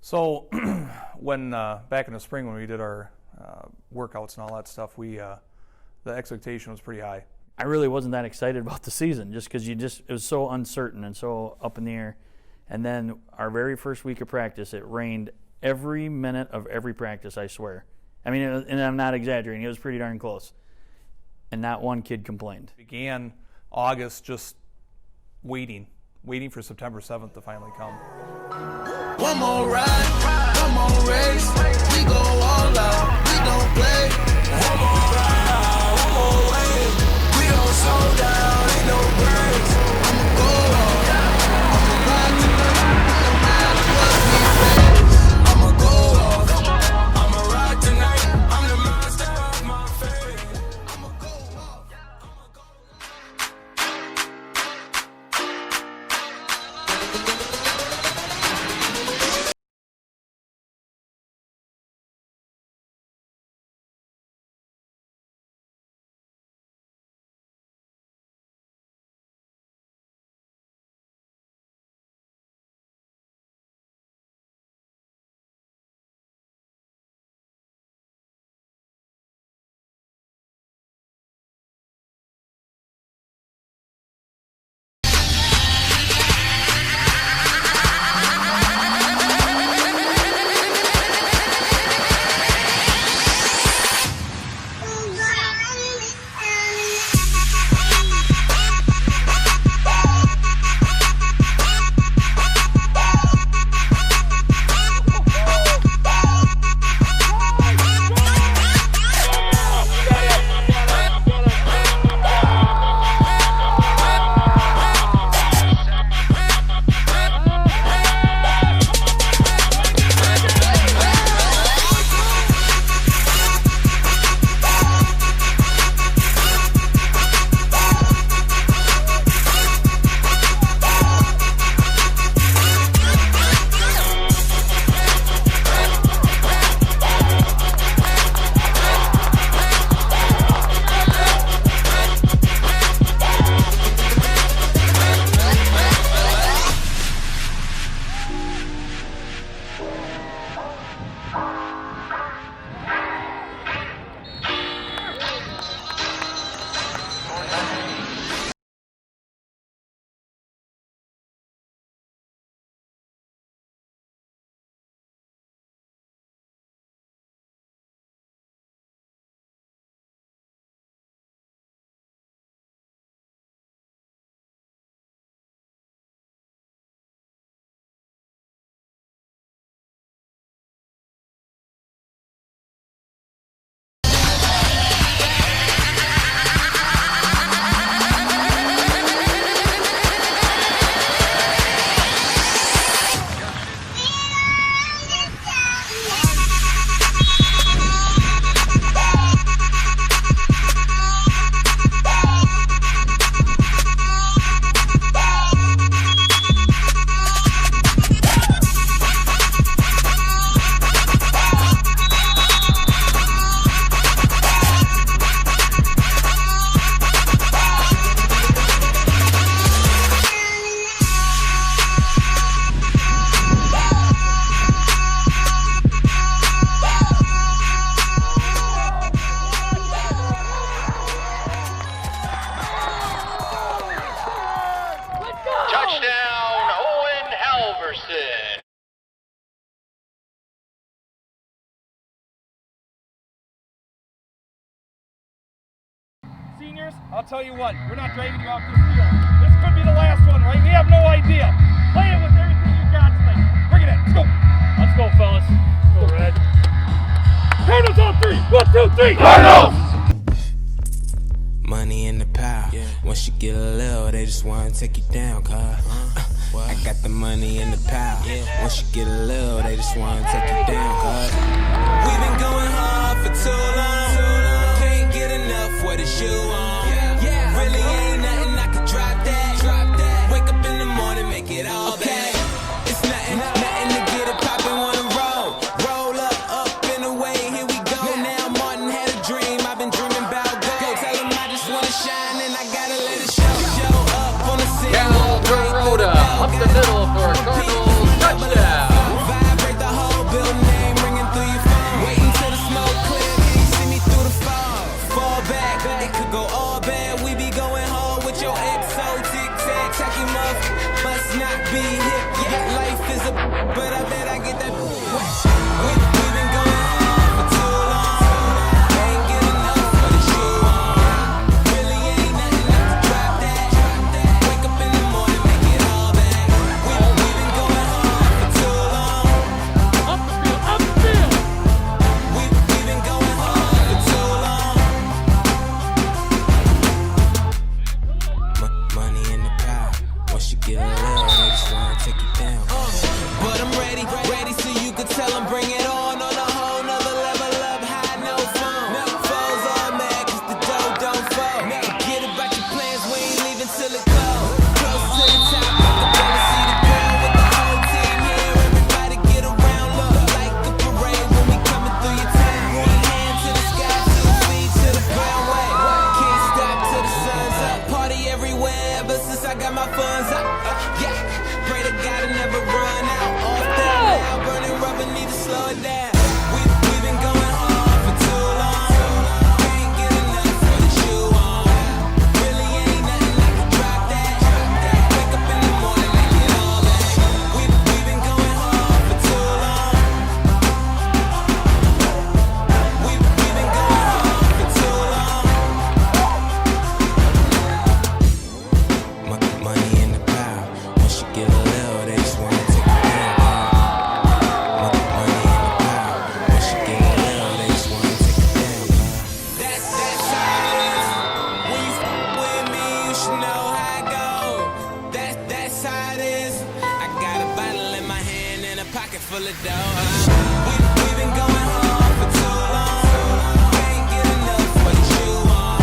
So when back in the spring when we did our workouts and all that stuff, the expectation was pretty high. I really wasn't that excited about the season just because it was so uncertain and so up in the air. And then our very first week of practice, it rained every minute of every practice, I swear. I mean, and I'm not exaggerating, it was pretty darn close. And not one kid complained. Began August just waiting for September 7th to finally come. One more ride, one more race, we go all out, we don't play. One more ride, one more wave, we don't slow down, ain't no breaks. I'ma go all out, I'ma ride tonight, no matter what we face. I'ma go off, I'ma ride tonight, I'm the master of my fate. I'ma go off, I'ma go Seniors, I'll tell you what, we're not driving you off this field. This could be the last one, right? We have no idea. Play it with everything you got tonight. Bring it in. Let's go. Let's go, fellas. Let's go, Red. Cardinals on three. 1, 2, 3. Cardinals! Money in the pile. Yeah. Once you get a little, they just want to take you down, cuz. I got the money in the pile. Yeah. Once you get a little, they just want to take you down, cuz. We've been going hard for too long. Can't get enough, what is you on? Yeah. Really ain't nothing I could drop that. Wake up in the morning, make it all back. It's nothing to get it poppin', wanna roll up and away, here we go. Now Martin had a dream, I've been dreaming about gold. Go tell him I just wanna shine and I gotta let it show up on the scene. Cal Perota up the middle for a Cardinals touchdown. Vibrate the pocket full of dough. We've been going hard for too long. Can't get enough what you want.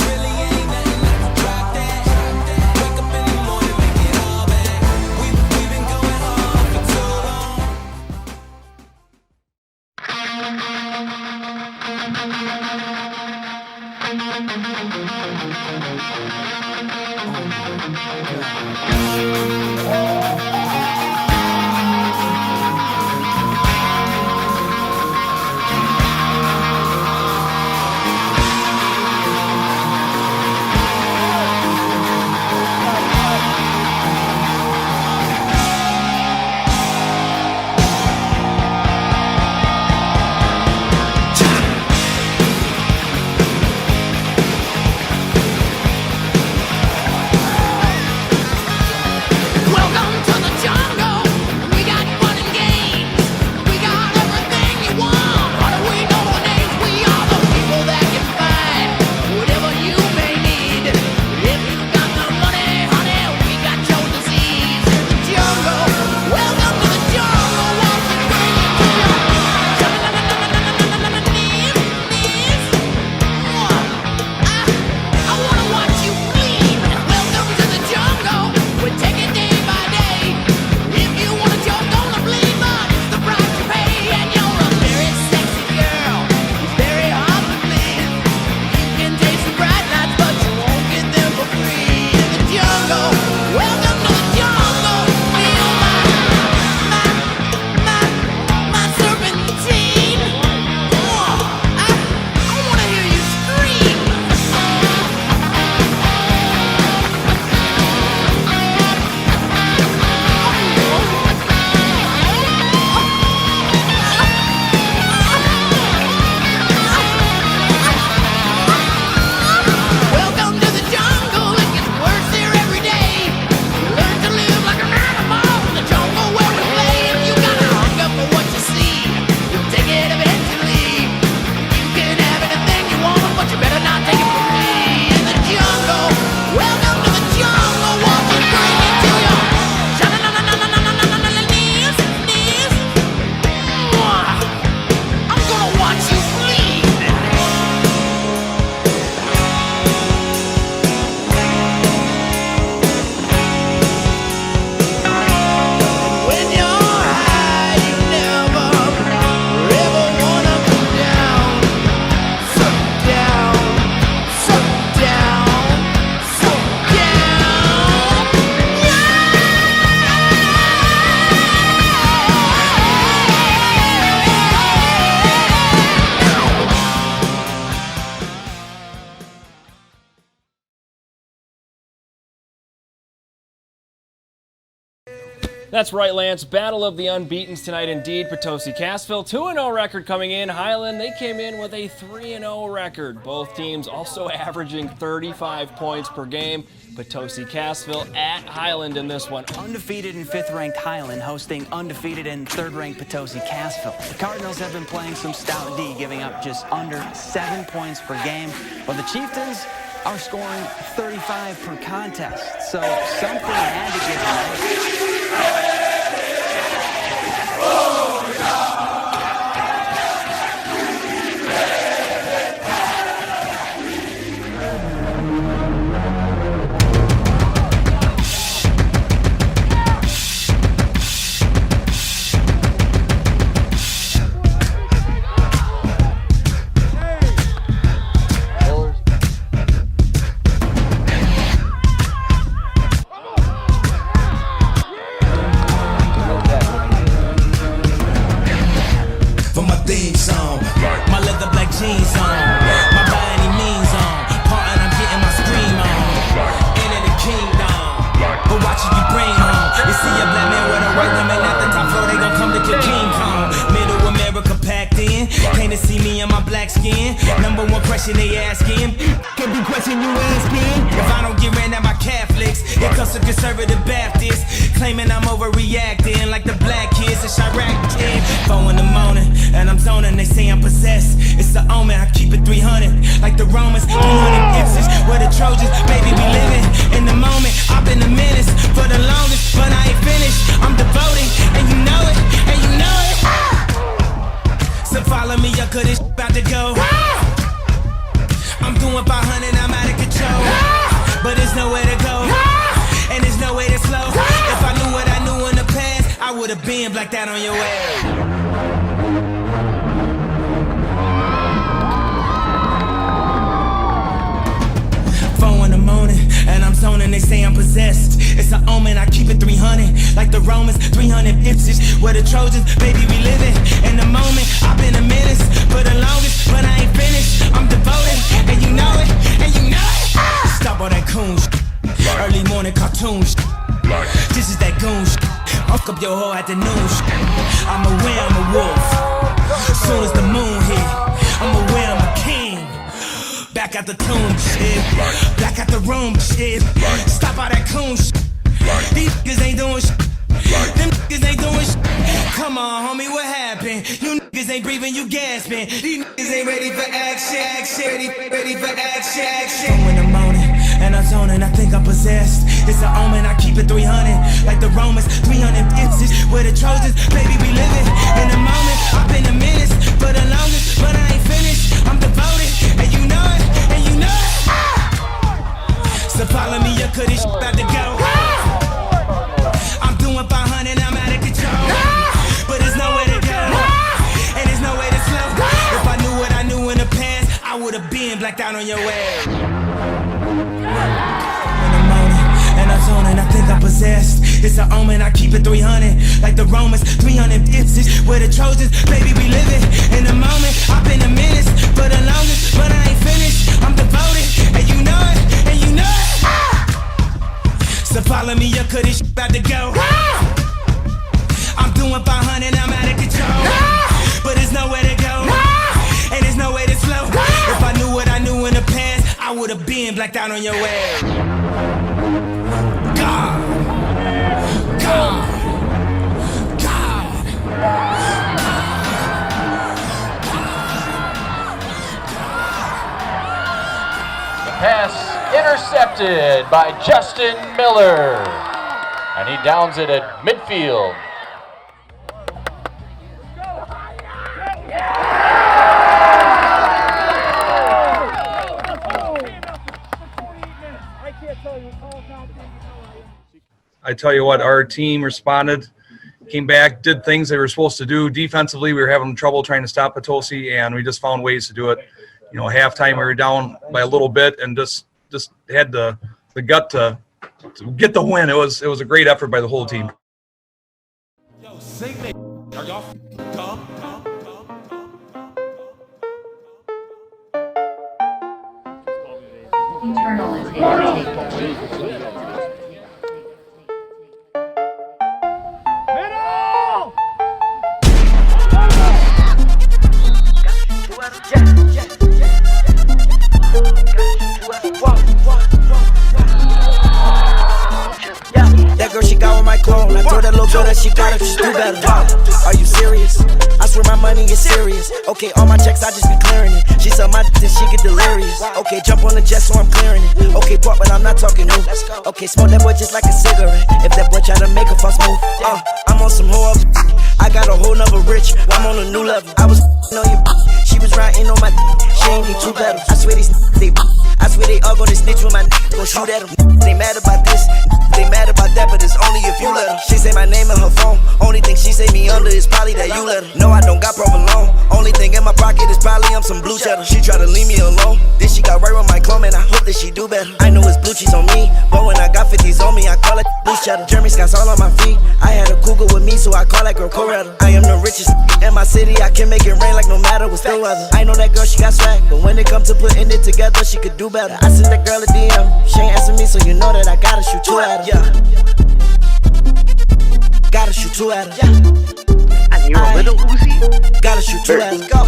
Really ain't nothing like to drop that. Wake up in the morning, make it all back. We've been going hard for too long. That's right, Lance. Battle of the Unbeatens tonight indeed. Potosi Cassville, 2-0 record coming in. Highland, they came in with a 3-0 record. Both teams also averaging 35 points per game. Potosi Cassville at Highland in this one. Undefeated and 5th-ranked Highland hosting undefeated and 3rd-ranked Potosi Cassville. The Cardinals have been playing some stout D, giving up just under 7 points per game, while the Chieftains are scoring 35 per contest. So something had to give tonight. They asking, could be question you asking. If I don't get ran at my Catholics, it comes to conservative Baptists, claiming I'm overreacting like the black kids in Chirac did. 4 in the morning, and I'm zoning, they say I'm possessed. It's the omen, I keep it 300, like the Romans, 300 Ipsis, where the Trojans, baby, we living in the moment. I've been a menace for the longest, but I ain't finished. I'm devoted, and you know it. like that on your way. And I'm zoning, they say I'm possessed. It's an omen, I keep it 300. Like the Romans, 300 ipses. Where the Trojans, baby, we living in the moment. I've been a menace for the longest, but I ain't finished. I'm devoted, and you know it, and you know it. Stop all that coon shit. Early morning cartoon shit. This is that goon shit. Fuck up your whole afternoon shit. I'm aware I'm a wolf. Soon as the moon hit, I'm aware I'm a king. Back at the tomb, shit. Back at the room, shit. Stop all that coon shit. These niggas ain't doing shit. Them niggas ain't doing shit. Come on, homie, what happened? You niggas ain't breathing, you gasping. These niggas ain't ready for action. Ready for action. In the morning, and I'm zoning, I think I'm possessed. It's an omen, I keep it 300. Like the Romans, 300 ipses. Where the Trojans, baby, we living in the moment. I've been a menace for the longest, but I ain't finished. I'm devoted, and you know it, and you know it. So follow me, you could this about to go. I'm doing 500, I'm out of control. But there's nowhere to go, and there's nowhere to slow. If I knew what I knew in the past, I would have been blacked out on your ass. And I'm zoning, I think I'm possessed. It's an omen, I keep it 300. Like the Romans, 300 ipses. Where the Trojans, baby, we living in the moment. I've been a menace for the longest, but I ain't finished. I'm devoted, and you know it, and you know it. So follow me, you could this about to go. I'm doing 500, I'm out of control. But there's nowhere to go, and there's no way to slow. If I knew what I knew in the past, I would have been blacked out on your ass. God. Pass intercepted by Justin Miller, and he downs it at midfield. I tell you what, our team responded, came back, did things they were supposed to do. Defensively, we were having trouble trying to stop Potosi, and we just found ways to do it. You know, halftime we were down by a little bit and just had the gut to get the win. It was a great effort by the whole team. Yo, sing me. Are y'all dumb? Eternal is overtaken. That girl, she got with my clone. I told that little girl that she got it, just do better. Are you serious? I swear my money is serious. Okay, all my checks, I just be clearing it. She saw my then she get delirious. Okay, jump on the jet, so I'm clearing it. Okay, pop, but I'm not talking new. Okay, smoke that boy just like a cigarette. If that boy try to make a fuss move, I'm on some whore. I got a whole nother rich. I'm on a new level. I was on you. She was riding on my she ain't need 2 pedals. I swear they all gonna snitch with my gon' shoot at them. They mad about this, they mad about that, but it's only if you let them. She say my name in her phone. Only thing she say me under is probably that you let her. No, I don't got provolone. Only thing in my pocket is probably some blue cheddar. She try to leave me alone. Then she got right with my clone, and I hope that she do better. I know it's blue cheese on me, but when I got 50s on me, I call it blue cheddar. Jeremy Scott's all on my feet. I had a cougar with me, so I call that girl Coretta. I am the richest in my city. I can make it rain like no matter what's the weather. I know that girl, she got swag, but when it comes to putting it together, she could do better. I sent that girl a DM. She ain't answer me, so you know that I gotta shoot 2 at her. Yeah. Gotta shoot 2 at her. Yeah. And you a little Uzi? Gotta shoot 2 at her. Go.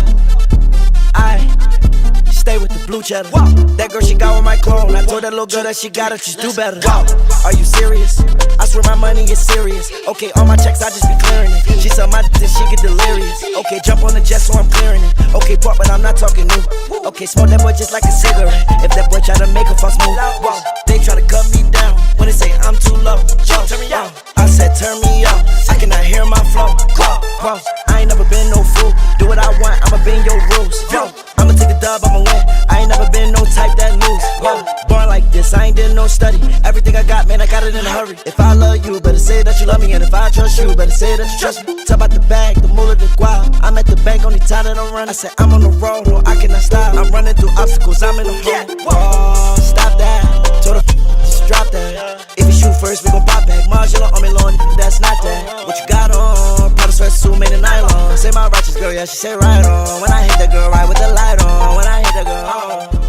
Stay with the blue cheddar. Wow. That girl, she got with my clone. I told that little girl that she got it, just do better. Wow. Are you serious? I swear my money is serious. Okay, all my checks, I just be clearing it. She saw my then she get delirious. Okay, jump on the jet, so I'm clearing it. Okay, pop, but I'm not talking new. Okay, smoke that boy just like a cigarette. If that boy try to make a fuss move, wow. They try to cut me down when they say I'm too low. Turn me out. I said turn me up. I cannot hear my flow. Wow. I ain't never been no fool. Do what I want, I'ma bend your rules. Yo, I'ma take the dub, I'ma win. I ain't never been no type that lose. Yo, born like this, I ain't did no study. Everything I got, man, I got it in a hurry. If I love you, better say that you you love me, and if I trust you, better say that you trust me. Talk about the bag, the moolah, the guap. I'm at the bank, only time that I'm running. I said I'm on the road, no, I cannot stop. I'm running through obstacles, I'm in the hole. Oh, stop that. Told her, just drop that. If you shoot first, we gon' pop back. Marginal on me, long, that's not that. What you got on? Powder sweatsuit made of nylon. Say my righteous girl, yeah, she say right on. When I hit the girl, right with the light on. When I hit the girl,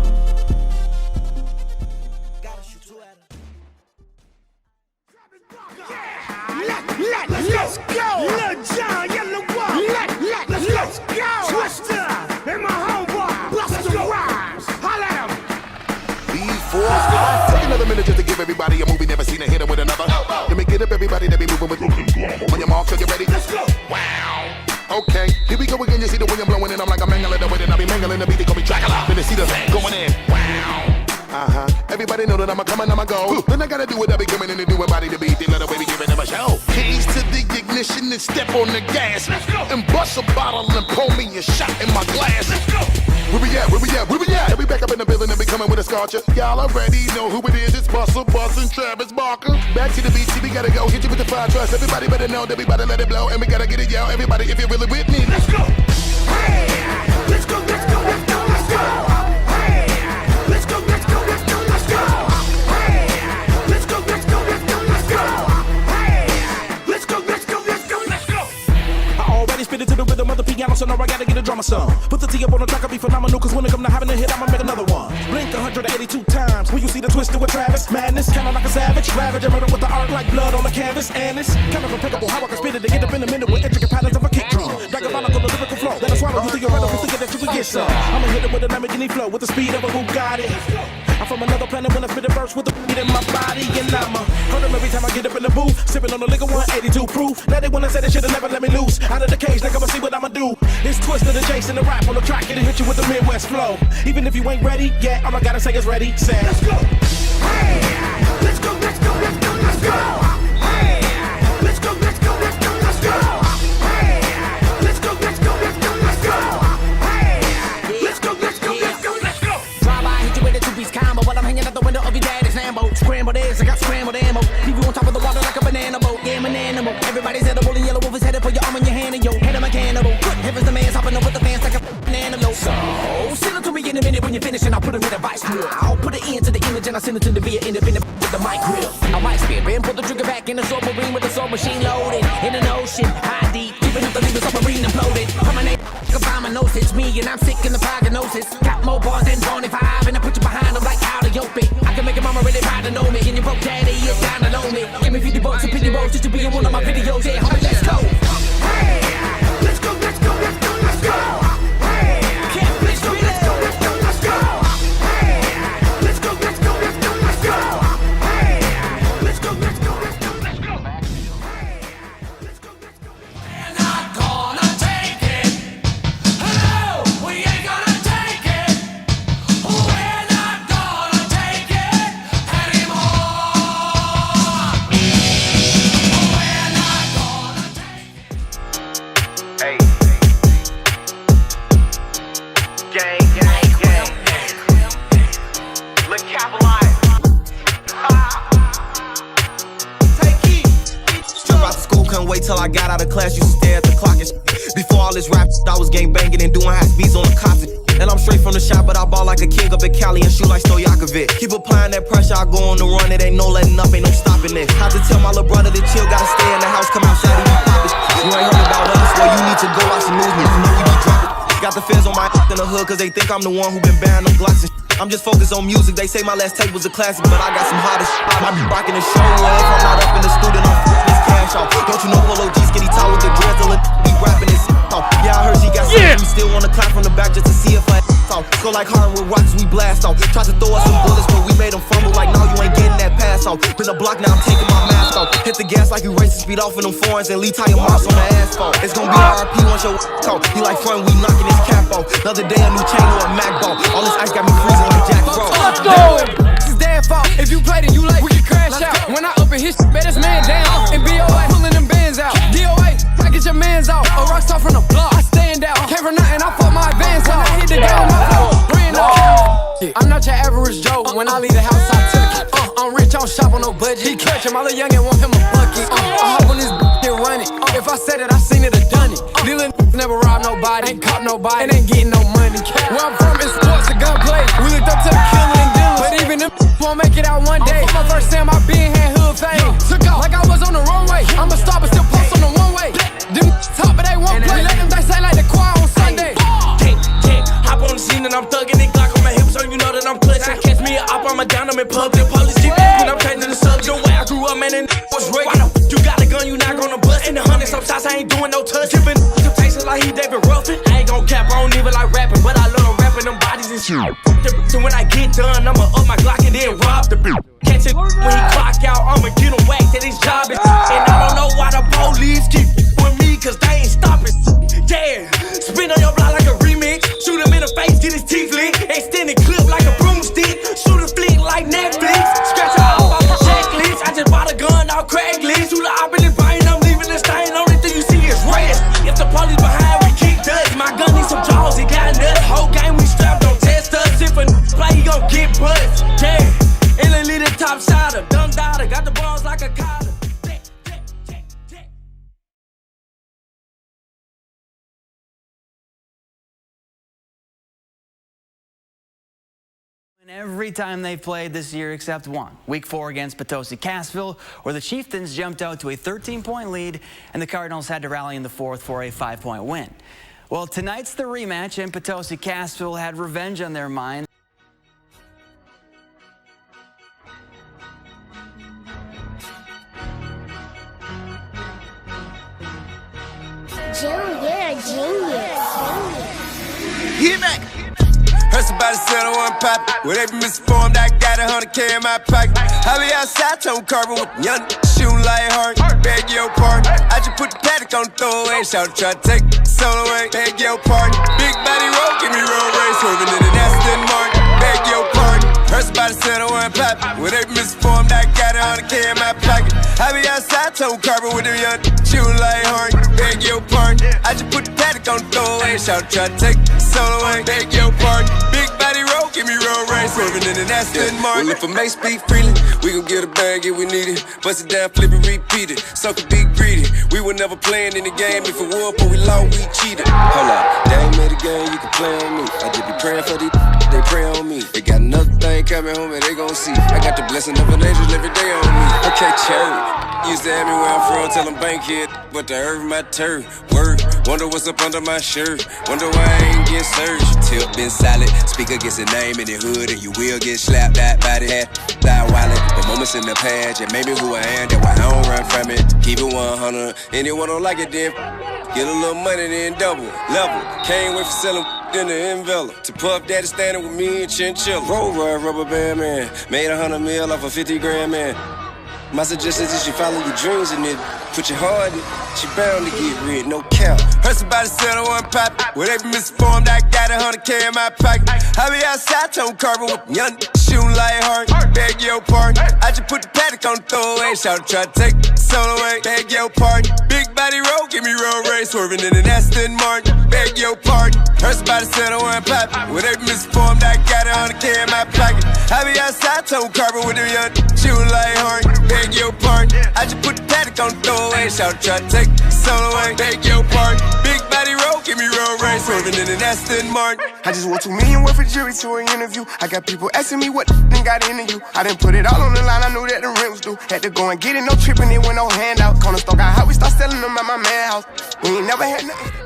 Let's go! Lil John, Yellow Wall! Let's go! Twister! And my homeboy! Busta Rhymes! Holla at him! Before take another minute just to give everybody a movie never seen a hitter with another. Let me get up everybody that be moving with. On your mark, so get ready. Let's go! Wow! Okay, here we go again. You see the wind blowing in. I'm like a mangling the wind and I be mangling the beat. They gon' be Dracula. Then they see the going in. Wow! Everybody know that I'ma come and I'ma go. Then I gotta do what I be coming in and do body to beat. They let a baby giving them a show. Keys to the ignition and step on the gas. Let's go. And bust a bottle and pour me a shot in my glass. Let's go. Where we at? Where we at? Where we at? And we back up in the building and be coming with a scorcher. Y'all already know who it is. It's Bustle, Bus, and Travis Barker. Back to the beat, see we gotta go. Hit you with the fire trust. Everybody better know that we about to let it blow. And we gotta get it, yo. Everybody, if you're really with me, let's go. Hey, let's go, let's go, let's go, let's go. Spit it to the rhythm of the piano, so now I gotta get a drummer song. Put the T up on the track, I'll be phenomenal, cause when it come to having a hit, I'ma make another one. Blink 182 times, when you see the twister with Travis. Madness, kinda like a savage, ravage, and murder with the art like blood on the canvas. And it's kind of impeccable how I can spit it to get up in a minute with intricate patterns of a kick drum. Diabolical, the lyrical flow, that'll swallow you through your rhythm, you thinking that you can get some. I'ma hit it with a Lamborghini flow, with the speed of a Bugatti. I'm from another planet when I spit a verse with the beat in my body. And I'ma hurt them every time I get up in the booth, sipping on the liquor 182 proof. Now they wanna say they should've never let me loose. Out of the cage, like I'ma see what I'ma do. It's Twister, the Jason, the rap on the track, it'll hit you with the Midwest flow. Even if you ain't ready, yeah, all I gotta say is ready, set. Let's go! Hey! Let's go, let's go, let's go, let's go! Hey! Let's go, let's go, let's go, let's go! Hey! Let's go, let's go, let's go, let's go! Hey! Let's go, let's go, let's go, let's go! Drive by, hit you with a two-piece combo while I'm hanging out the window of your daddy's Lambo. Scrambled eggs, I got scrambled ammo. Leave you on top of the water like a banana boat. Yeah, I'm an animal. Everybody's edible and yellow wolf is headed for your arm and your hand and your head of a cannibal. Good heavens, the man's hopping up with the fans like a animal. So, send it to me in a minute when you finish and I'll put it in a vice grip. I'll put it into the image and I'll send it to the via independent with the mic grip. I might spin, pull the trigger back in the submarine with the soul machine loaded. In an ocean, high deep, keeping up the legal submarine imploded. Permanent, it's me and I'm sick in the prognosis. Got more bars than 25 and I put you behind them like how to yoke it. I can make a mama really proud to know me. And your broke daddy is down to know me. Give me 50 bucks and 50 rolls just to be in one of my videos. Yeah, homie, let's go. Hey, let's go, let's go, let's go, let's go. Hey, let's go, let's go, let's go, let's go. Hey, let's go, let's go, let's go, let's go. Hey, let's go, let's go, let's go, let's go. Let's go, let's go. We're not gonna take it. Hello, we ain't gonna take it. We're not gonna take it anymore. We're not gonna take it. Hey. Gang, gang, gang. Look, capitalize. Take heat. Straight out of school, couldn't wait till I got out of class. Used to stare at the clock and before all this rap, I was gang banging and doing high speeds on the cops. And I'm straight from the shop, but I ball like a king up in Cali and shoot like Stojakovic. Keep applying that pressure, I go on the run. It ain't no letting up, ain't no stopping this. Had to tell my little brother to chill, gotta stay in the house, come outside, he be poppin'. You ain't heard about us, well you need to go watch the news, you know we be dropping. Got the feds on my in the hood, cause they think I'm the one who been buying them Glocks and I'm just focused on music, they say my last tape was a classic, but I got some hotter shit. I be rocking the show, if I'm not up in the studio, I'm f***ing this cash off. Don't you know Polo G skinny tall with the dreads, till it be rapping this off. Yeah, I heard she got something, we still wanna clap from the back just to see if I off. Go like Highland with rocks, we blast off. Tried to throw us some bullets, but we made them fumble like, no, you ain't getting that pass off. Been a block, now I'm taking my mask off. Hit the gas like you racing, speed off in them foreigns and leave tire marks on the asphalt. It's gonna be RP once your talk. He like front, we knocking his cap off. Another day, a new chain or a Mac ball. All this ice got me freezing like Jack Frost. Let's go! This is their fault. If you played it, you like, we can crash out. When I up in his shit, bet this man down. And BOA, pulling them bands out. DOA, I get your mans out. A rock star from the block, I stand out. Came from nothing, I fuck my advance out. When I hit the game, my flow, brand out. I'm not your average Joe. When I leave the house, I took it. I'm rich, I don't shop on no budget. He catch him, my little youngin' want him a bucket. I hop on this and run it. If I said it, I seen it or done it. These little never robbed nobody, ain't caught nobody, and ain't getting no money. Where I'm from, it's sports and gunplay. We looked up to the killer and dealers, but even them won't make it out one day. My first time I been had hood fame. Took off like I was on the runway. I'm a star, but still post on the one way. Them top, but they won't play. Let them dice say like the choir on Sunday. Hop on the scene and I'm thugging it. Glock on my hips, so you know that I'm clutching. Catch me up, I'm a down, I'm in public. Police keep when I'm changing the subject. Way I grew up, man, and was raped. Why the f you got a gun, you not gonna bust? In the 100 some shots, I ain't doing no touch. Tipping temptations like he David Ruffin. I ain't gon' cap, I don't even like rapping, but I love rapping them bodies and shit. So when I get done, I'ma up my Glock and then rob the bitch. Catch it when he clock out, I'ma get him whacked at his job. And I don't know why the police keep with me, cause they ain't stopping. Yeah, spin on your block like a remix. Shoot him in the face, get his teeth licked. Extend the clip like a broomstick. Shoot a flick like Netflix. Scratch her off off the checklist. I just bought a gun off Craigslist. Shoot the op in the brain, I'm leaving the stain. Only thing you see is red. If the police behind, we kick dust. My gun needs some jaws, it got nuts. Whole game we strapped, don't test us. If a play, he gon' get buzzed. Yeah, Italy the top shotter. Dumb daughter, got the balls like a collar. Every time they've played this year except one. Week 4 against Potosi Cassville, where the Chieftains jumped out to a 13-point lead and the Cardinals had to rally in the 4th for a 5-point win. Well, tonight's the rematch, and Potosi Cassville had revenge on their mind. Get back. Heard somebody said I wasn't poppin'. Well, they been misinformed, I got 100K in my pocket. I be outside, tone carbon with young shooting like hard. Beg your pardon. I just put the paddock on the throwaway. Shout try to take the soul away. Beg your pardon. Big body roll, give me roll race. Swerving in an Aston Martin. Beg your pardon. Heard somebody said I wasn't poppin'. Well, they been misinformed, I got 100K in my pocket. I be outside, tone carbon with them young shooting like hard. Beg your pardon. I just put the paddock on the throwaway. Shout try to take the soul away. Beg your pardon. Big body roll, give me roll race. Swerving in an Aston Martin. Well, if I may speak freely, we gon' get a bag if we need it. Bust it down, flip it, repeat it. Sucker be greedy. We were never playing in the game. If it was, but we lost, we cheated. Hold up, they ain't made a game, you can play on me. I just be praying for these, they pray on me. They got another thing coming home and they gon' see. I got the blessing of an angel every day on me. Okay, cherry. Used to ask me where I'm from, tell them bankhead, but the earth my turf. Word, wonder what's up under my shirt. Wonder why I ain't get searched. Tip been solid, speaker gets a name in the hood, and you will get slapped. That body had that wallet. But moments in the past, it made me who I am. That's why I don't run from it. Keep it 100. Anyone don't like it, then get a little money, then double, level. Can't wait for selling in the envelope. To Puff Daddy standing with me and Chinchilla. Roll rubber band man, made 100 mil off a 50 grand man. My suggestion is you follow your dreams and then put your heart in, she bound to get rid, no cap. Heard somebody said I wasn't poppin'. Well, they been misinformed, I got 100K in my pocket. I be outside, tone carbon with young shooting like hard. Beg your pardon. I just put the paddock on the throwaway. Shout try to take the soul away. Beg your pardon. Big body roll, give me roll race. Swerving in an Aston Martin. Beg your pardon. Heard somebody said I wasn't poppin'. Well, they been misinformed, I got 100K in my pocket. I be outside, tone carbon with them young shooting like hard. Beg your pardon. I just put the paddock on the throwaway. Shout try to take the soul away. Beg your pardon. Big body roll, give me roll race. Swerving in an Aston Martin. I just want $2 million worth of jury to an interview. I got people asking me what and got into you. I done put it all on the line, I knew that the rent was due. Had to go and get it, no tripping, it with no handout. Corner store got hot, we start selling them at my man house. We ain't never had nothing.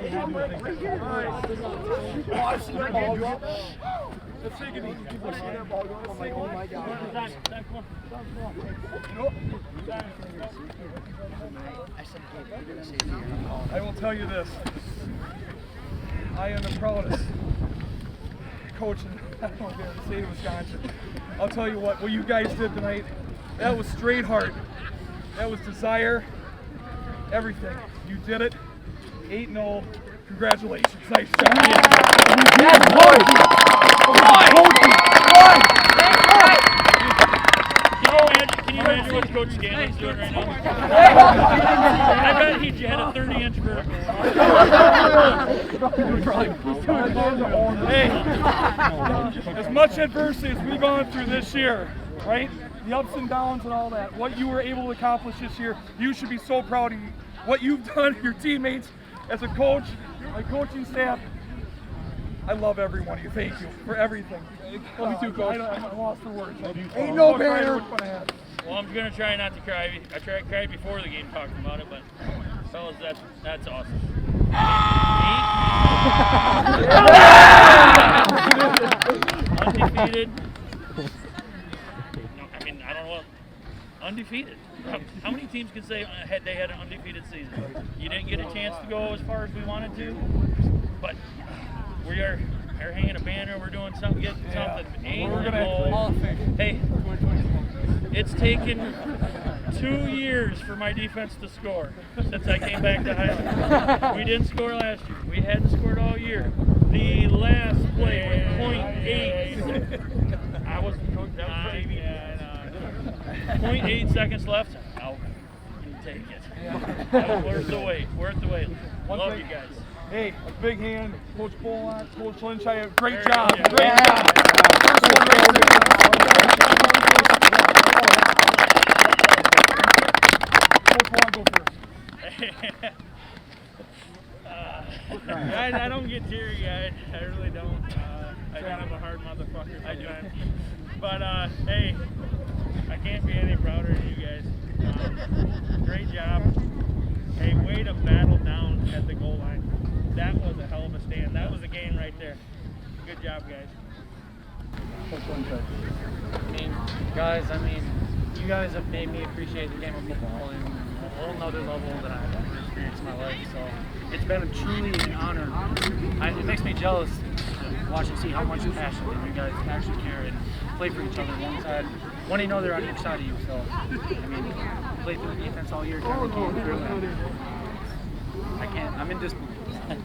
Let's take it easy. Oh my God. I will tell you this. I am the proudest coach in, I don't know, the state of Wisconsin. I'll tell you what you guys did tonight, that was straight heart. That was desire, everything. You did it. 8-0. Congratulations. Nice job. Can you imagine what Coach Scanlon's doing right now? I bet he had a 30-inch vertical. Hey, as much adversity as we've gone through this year, right? The ups and downs and all that, what you were able to accomplish this year, you should be so proud of you. What you've done, your teammates, as a coach, my coaching staff. I love every one of you. Thank you for everything. Love you too, Coach. I'm lost for words. Ain't no banner. Well, I'm going to try not to cry. I cried before the game talking about it, but fellas, that's awesome. Undefeated. I mean, I don't know. Undefeated. How many teams can say they had an undefeated season? You didn't get a chance to go as far as we wanted to, but we are hanging a banner. We're doing something, getting something. We're gonna hey, it's taken 2 years for my defense to score since I came back to Highland. We didn't score last year. We hadn't scored all year. The last play was .8. I was coached out baby. 0.8 seconds left. I'll take it. That was worth the wait. Worth the wait. Love you guys. Hey, a big hand, Coach Bollock, Coach Lynch. Great job. Great job. First one right there. Coach Bollock, go first. I don't get teary-eyed. I really don't. I think I'm a hard motherfucker sometimes. But, hey, I can't be any prouder of you guys. Great job. Hey, way to battle down at the goal line. That was a hell of a stand. That was a game right there. Good job, guys. Guys, you guys have made me appreciate the game of football in a whole nother level that I've ever experienced in my life. So it's been truly an honor. It makes me jealous watching see how much passion that you guys actually care and play for each other alongside. When you know they're on each side of you, so play through the defense all year, kind of came through. I'm in disbelief. Guys,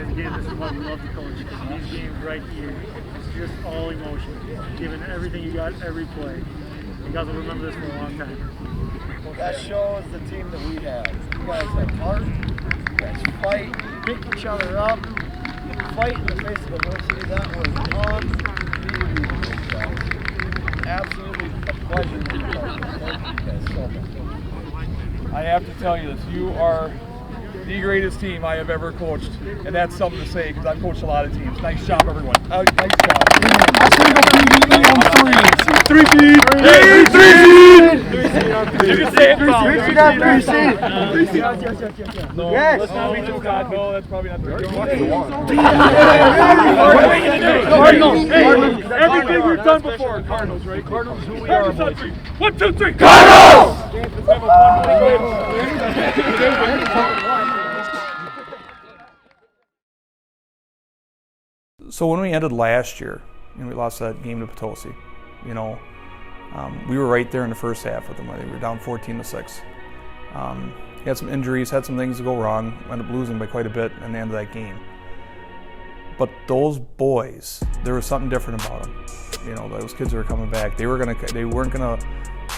again, this is why we love the coach. These games right here, it's just all emotion. Giving everything you got every play. You guys will remember this for a long time. That shows the team that we have. You guys have heart, you guys fight, pick each other up, fight in the face of adversity. That was unbelievable, guys. Absolutely a pleasure to be part of this. Thank you guys so much. I have to tell you this, you are the greatest team I have ever coached, and that's something to say because I've coached a lot of teams. Nice job, everyone. Nice job. Three seed. You can say it. Three seed. Yes. Let's not be too God. No, that's probably not the right one. Everything we've done before. Cardinals, right? Cardinals, who we are. 1, 2, 3. Cardinals! So when we ended last year, we lost that game to Potosi. We were right there in the first half with them. We were down 14-6. Had some injuries, had some things to go wrong. Ended up losing by quite a bit in the end of that game. But those boys, there was something different about them. Those kids who were coming back. They weren't gonna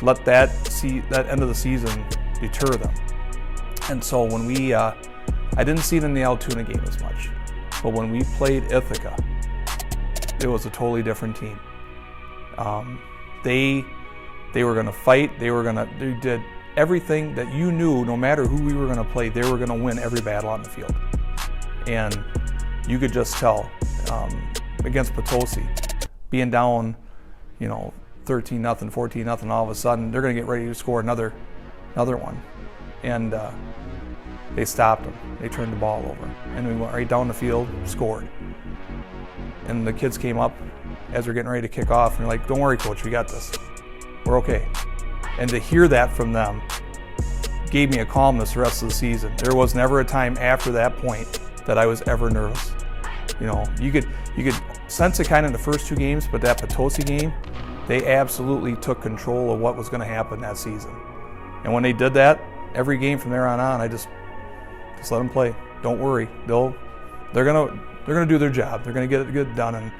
let that end of the season deter them. And so when we, I didn't see it in the Altoona game as much. But when we played Ithaca, it was a totally different team. They were going to fight. They did everything that you knew. No matter who we were going to play, they were going to win every battle on the field. And you could just tell against Potosi, being down, 13-0, 14-0, all of a sudden they're going to get ready to score another one, and they stopped them. they turned the ball over. And we went right down the field, scored. And the kids came up as we're getting ready to kick off, and they're like, don't worry, coach, we got this. We're okay. And to hear that from them gave me a calmness the rest of the season. There was never a time after that point that I was ever nervous. You know, you could sense it kind of in the first 2 games, but that Potosi game, they absolutely took control of what was going to happen that season. And when they did that, every game from there on I just let them play. Don't worry, they're gonna do their job. They're gonna get it done, and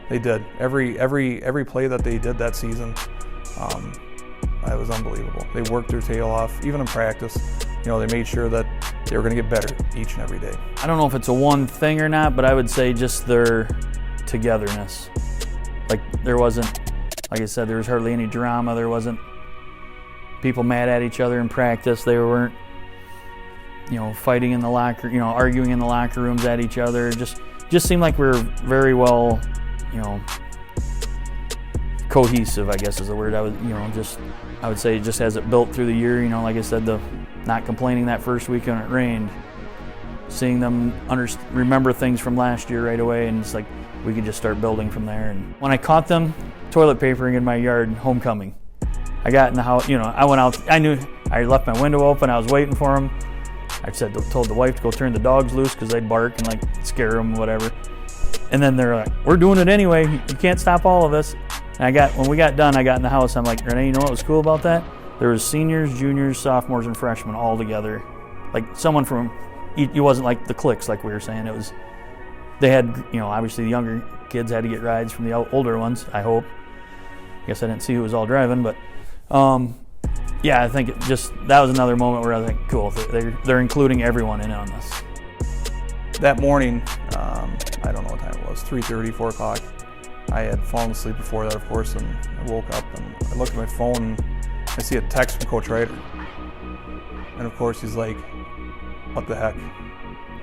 they did. Every play that they did that season, it was unbelievable. They worked their tail off, even in practice. You know, they made sure that they were gonna get better each and every day. I don't know if it's a one thing or not, but I would say just their togetherness. Like, there wasn't, like I said, there was hardly any drama. There wasn't people mad at each other in practice. They weren't, you know, fighting in the locker, you know, arguing in the locker rooms at each other. Just seemed like we were very well, you know, cohesive, I guess is the word. I would say just as it built through the year, you know, like I said, the not complaining that first week when it rained, seeing them remember things from last year right away, and it's like we could just start building from there. And when I caught them toilet papering in my yard, homecoming, I got in the house, you know, I went out, I knew I left my window open, I was waiting for them. I told the wife to go turn the dogs loose because they'd bark and like scare them, whatever. And then they're like, we're doing it anyway, you can't stop all of us. And when we got done, I got in the house, I'm like, Renee, you know what was cool about that? There was seniors, juniors, sophomores, and freshmen all together. Like someone from, it wasn't like the cliques like we were saying, it was, they had, you know, obviously the younger kids had to get rides from the older ones, I hope. I guess I didn't see who was all driving, but yeah, I think that was another moment where I think, cool, they're including everyone in on this. That morning, I don't know what time it was, 3:30, 4 o'clock. I had fallen asleep before that, of course, and I woke up and I looked at my phone and I see a text from Coach Ryder. And of course he's like, what the heck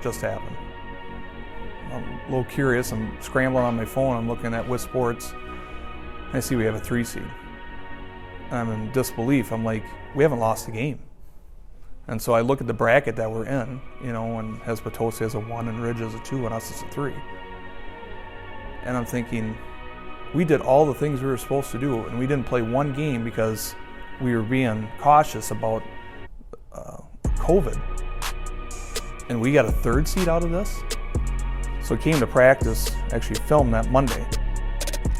just happened? I'm a little curious, I'm scrambling on my phone, I'm looking at WIS Sports, and I see we have a 3 seed. And I'm in disbelief, I'm like, we haven't lost a game. And so I look at the bracket that we're in, you know, and has Potosi as a 1 and Ridge as a 2 and us as a 3. And I'm thinking, we did all the things we were supposed to do, and we didn't play one game because we were being cautious about COVID. And we got a 3rd seed out of this? So it came to practice, actually filmed that Monday.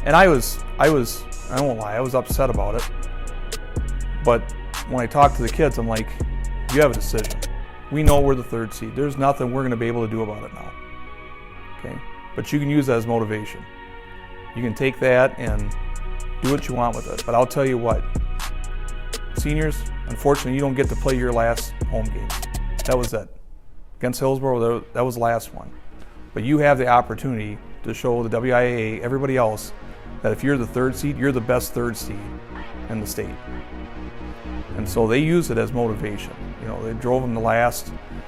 And I won't lie, I was upset about it. But when I talked to the kids, I'm like, you have a decision. We know we're the 3rd seed. There's nothing we're gonna be able to do about it now, okay? But you can use that as motivation. You can take that and do what you want with it. But I'll tell you what, seniors, unfortunately, you don't get to play your last home game. That was it. Against Hillsborough, that was the last one. But you have the opportunity to show the WIAA, everybody else, that if you're the 3rd seed, you're the best 3rd seed in the state. And so they use it as motivation. You know, they drove them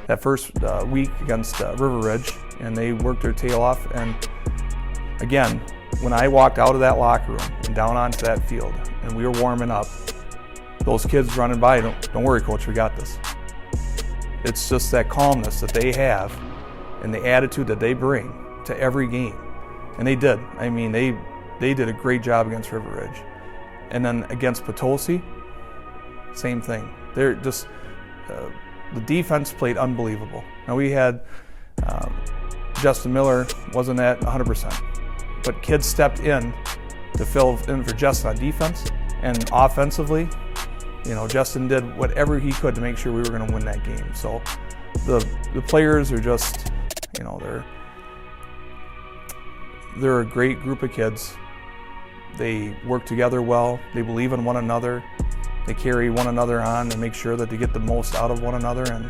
that first week against River Ridge, and they worked their tail off. And again, when I walked out of that locker room and down onto that field, and we were warming up, those kids running by, don't worry, coach, we got this. It's just that calmness that they have and the attitude that they bring to every game. And they did. I mean, they did a great job against River Ridge. And then against Potosi, same thing. They're just, the defense played unbelievable. Now we had, Justin Miller wasn't at 100%, but kids stepped in to fill in for Justin on defense, and offensively, you know, Justin did whatever he could to make sure we were going to win that game. So the players are just, you know, they're a great group of kids. They work together well. They believe in one another. They carry one another on and make sure that they get the most out of one another. And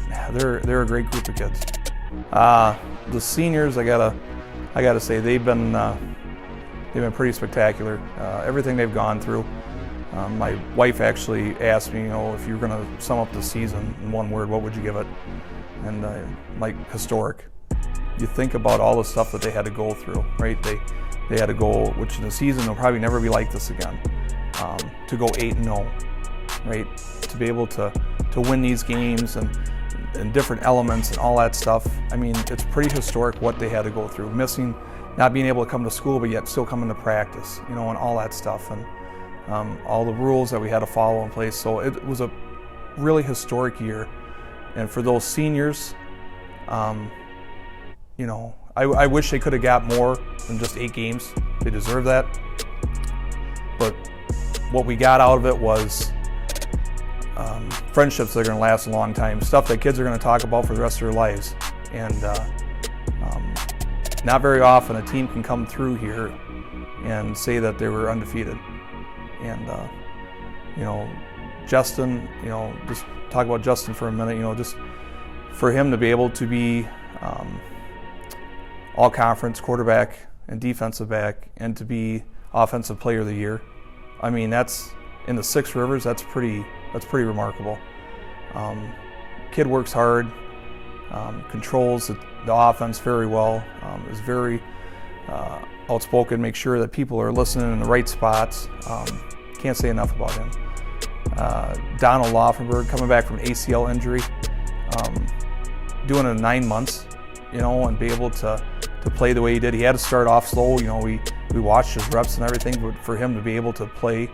yeah, they're a great group of kids. The seniors, I gotta say, they've been pretty spectacular. Everything they've gone through. My wife actually asked me, you know, if you were going to sum up the season in one word, what would you give it? And like historic. You think about all the stuff that they had to go through, right? They had to go, which in the season will probably never be like this again. To go 8-0, right? To be able to win these games and different elements and all that stuff. I mean, it's pretty historic what they had to go through, not being able to come to school, but yet still coming to practice, and all that stuff, and all the rules that we had to follow in place. So it was a really historic year. And for those seniors, I wish they could have got more than just 8 games. They deserve that. But what we got out of it was friendships that are going to last a long time, stuff that kids are going to talk about for the rest of their lives. And not very often a team can come through here and say that they were undefeated. And Justin, just talk about Justin for a minute, just for him to be able to be all-conference quarterback and defensive back and to be offensive player of the year. I mean, that's in the 6 Rivers, that's pretty remarkable. Kid works hard, controls the offense very well, is very outspoken, make sure that people are listening in the right spots. Can't say enough about him. Donald Laufenberg coming back from ACL injury, doing it in 9 months, and be able to play the way he did. He had to start off slow, we watched his reps and everything, but for him to be able to play,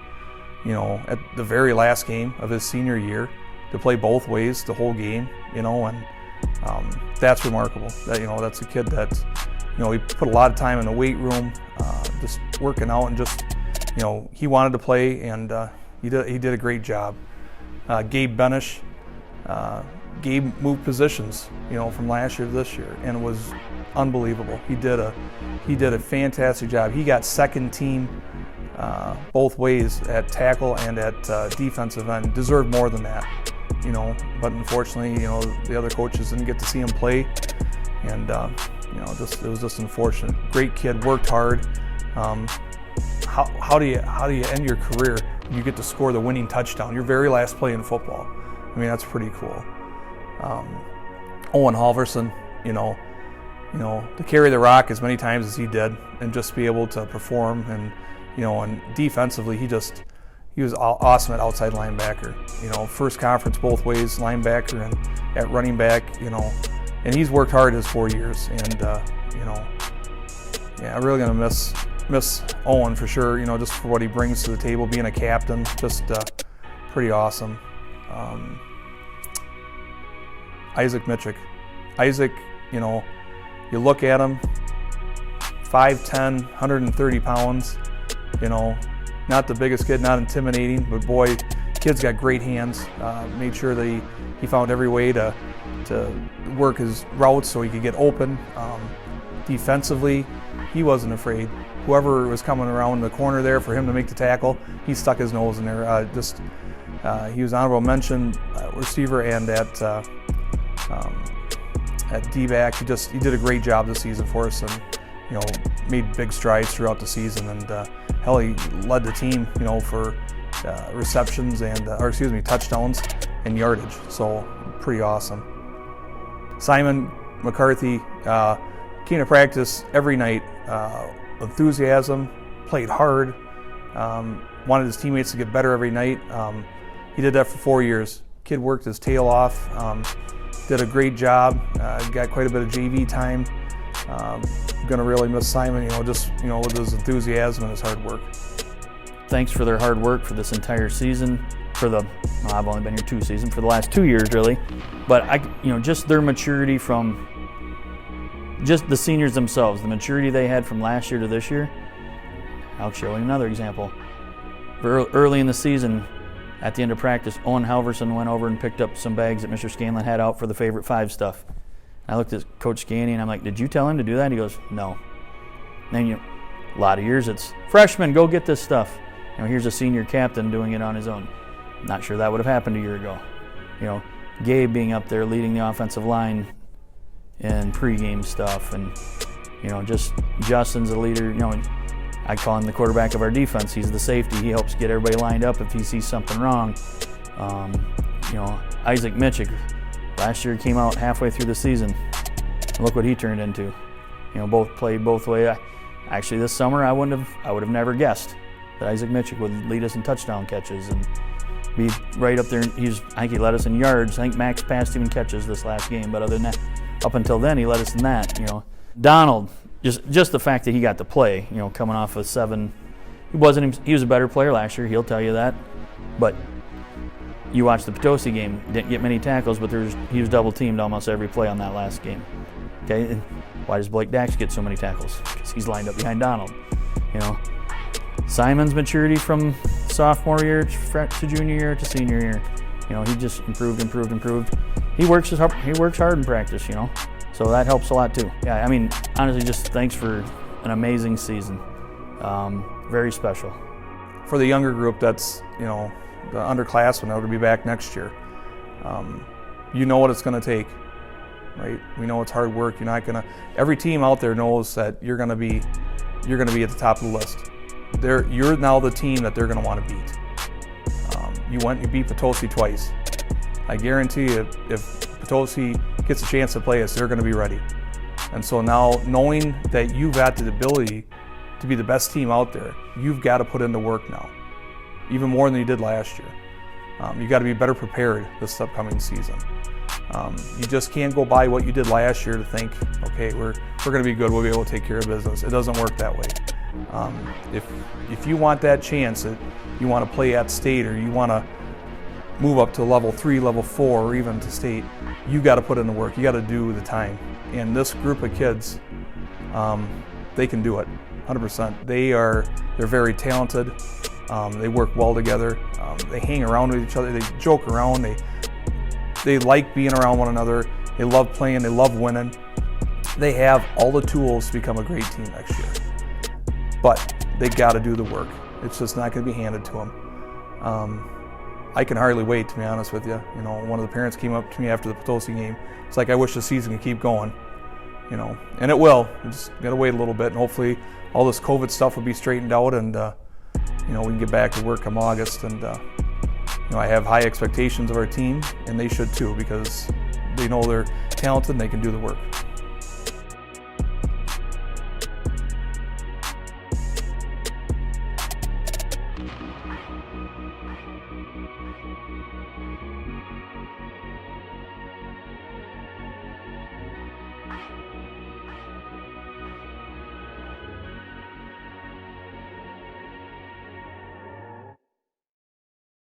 at the very last game of his senior year, to play both ways the whole game, and that's remarkable. That's a kid that, he put a lot of time in the weight room, just working out and just, he wanted to play, and he did a great job. Gabe Benish, Gabe moved positions, from last year to this year, and it was unbelievable. He did a fantastic job. He got second team both ways at tackle and at defensive end. Deserved more than that, But unfortunately, the other coaches didn't get to see him play, and it was just unfortunate. Great kid, worked hard. How do you end your career when you get to score the winning touchdown, your very last play in football? I mean, that's pretty cool. Owen Halverson, to carry the rock as many times as he did and just be able to perform, and and defensively he was awesome at outside linebacker. First conference both ways, linebacker and at running back. And he's worked hard his 4 years, and I'm really gonna miss Owen for sure. Just for what he brings to the table, being a captain, just pretty awesome. Isaac Mitchell. Isaac, you look at him, 5'10", 130 pounds, not the biggest kid, not intimidating, but boy, kid's got great hands. Made sure that he found every way to work his routes so he could get open. Defensively, he wasn't afraid. Whoever was coming around the corner there for him to make the tackle, he stuck his nose in there. He was honorable mention receiver and at D-back. He did a great job this season for us, and made big strides throughout the season. And he led the team, for receptions and touchdowns and yardage. So pretty awesome. Simon McCarthy came to practice every night. Enthusiasm, played hard, wanted his teammates to get better every night. He did that for 4 years. Kid worked his tail off, did a great job, got quite a bit of JV time. Gonna really miss Simon, with his enthusiasm and his hard work. Thanks for their hard work for this entire season. I've only been here 2 seasons, for the last 2 years really. But just their maturity from just the seniors themselves, the maturity they had from last year to this year. I'll show you another example. Early in the season, at the end of practice, Owen Halverson went over and picked up some bags that Mr. Scanlon had out for the favorite 5 stuff. I looked at Coach Scanny and I'm like, did you tell him to do that? He goes, no. And then a lot of years it's, freshman, go get this stuff. Here's a senior captain doing it on his own. Not sure that would have happened a year ago. Gabe being up there leading the offensive line in pregame stuff, and just Justin's a leader. I call him the quarterback of our defense. He's the safety. He helps get everybody lined up if he sees something wrong. Isaac Mitchell, last year came out halfway through the season. Look what he turned into. Both played both ways. Actually, this summer I would have never guessed that Isaac Mitchell would lead us in touchdown catches, and be right up there. I think he led us in yards. I think Max passed him in catches this last game, but other than that, up until then, he led us in that. Donald, just the fact that he got to play, coming off of 7, he was a better player last year. He'll tell you that, but you watch the Potosi game, didn't get many tackles, but he was double teamed almost every play on that last game. Okay, and why does Blake Dax get so many tackles? Because he's lined up behind Donald. Simon's maturity from sophomore year to junior year to senior year. He just improved. He works hard in practice, so that helps a lot too. Yeah, honestly, just thanks for an amazing season. Very special. For the younger group, that's, the underclassmen that will be back next year. You know what it's going to take, right? We know it's hard work. Every team out there knows that you're going to be at the top of the list. You're now the team that they're going to want to beat. You beat Potosi twice. I guarantee you, if Potosi gets a chance to play us, they're going to be ready. And so now, knowing that you've got the ability to be the best team out there, you've got to put in the work now, even more than you did last year. You've got to be better prepared this upcoming season. You just can't go by what you did last year to think, okay, we're going to be good, we'll be able to take care of business. It doesn't work that way. If you want that chance, that you want to play at state, or you want to move up to level 3, level 4, or even to state, you got to put in the work. You got to do the time. And this group of kids, they can do it, 100%. They're very talented. They work well together. They hang around with each other. They joke around. They like being around one another. They love playing. They love winning. They have all the tools to become a great team next year. But they got to do the work. It's just not going to be handed to them. I can hardly wait, to be honest with you. One of the parents came up to me after the Potosi game. It's like, I wish the season could keep going. And it will. We just got to wait a little bit, and hopefully all this COVID stuff will be straightened out, and we can get back to work come August. And I have high expectations of our team, and they should too, because they know they're talented and they can do the work.